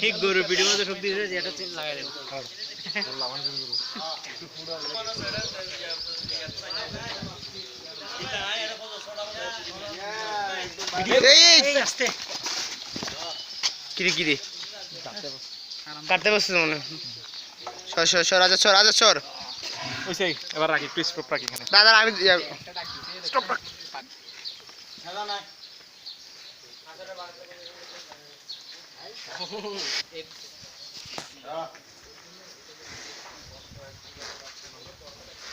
ঠিক গরুর পিঠের মধ্যে শক্তি দিয়েছে যেটা লাগাই দেবো। কিরে কিরে কাটতে বসছে মনে সর সর সর রাজা সর রাজা সর ওইসে এবার রাখি প্লিজ স্টপ রাখি এখানে দাদা আমি স্টপ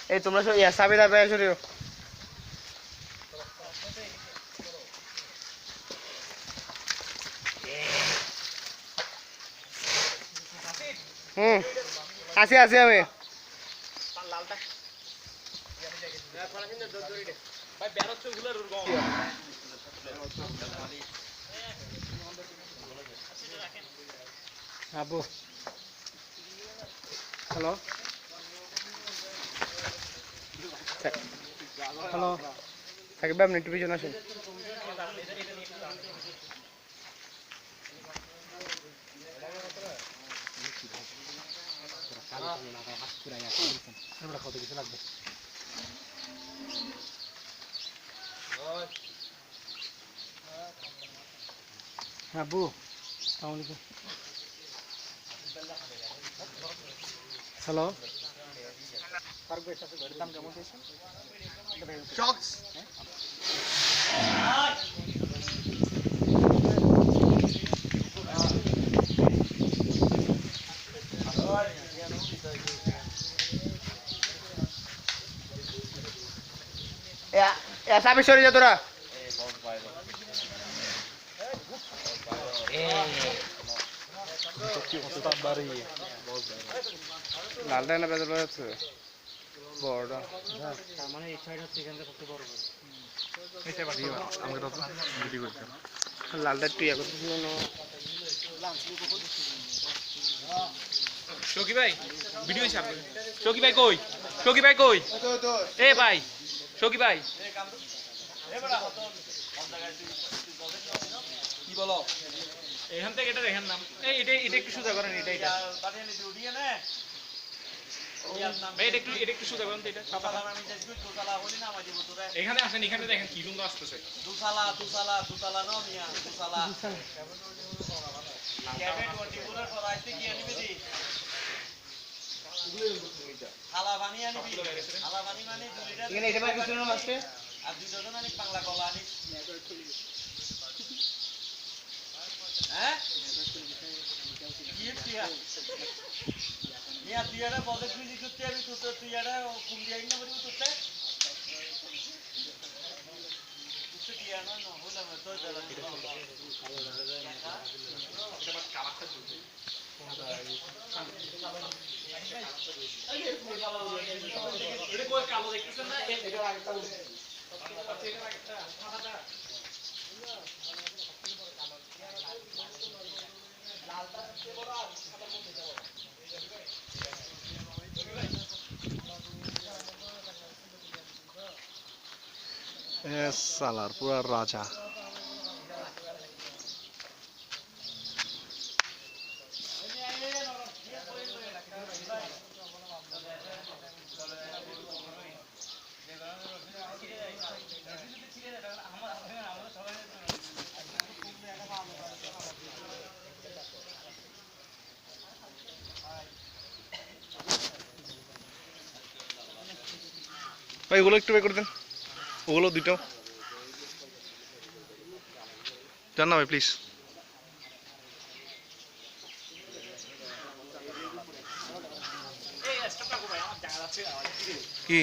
এই তোমরা সব সাবিদা পেয়ে সরিও আসি আসি আমি আবু হ্যালো হ্যালো সাকিব আপনি একটু পিছনে আসেন আবু আসসালামু আলাইকুম হ্যালো শক্স সাবি সরে যা তোরা লালটা না বেদল যাচ্ছে বড়টা মানে এই ছয়টা হচ্ছে এখান থেকে সবচেয়ে বড় গরু। লালটা একটু ইয়ে করতেছিল না শোকি ভাই ভিডিও হিসাব শোকি ভাই কই শোকি ভাই কই এ ভাই শোকি ভাই কি বলো এখান থেকে এটা দেখেন নাম এই এটা এটা একটু সোজা করেন এটা এটা ভাই এটা একটু সোজা করেন তো এটা এখানে আসেন এখানে দেখেন কি সুন্দর আসতেছে এখানে এসে কিছু না আসছে কালো দেখতেছেন না সালার পুরা রাজা ভাই ওগুলো একটু বের করে দেন ওগুলো দুটো জান না ভাই প্লিজ কি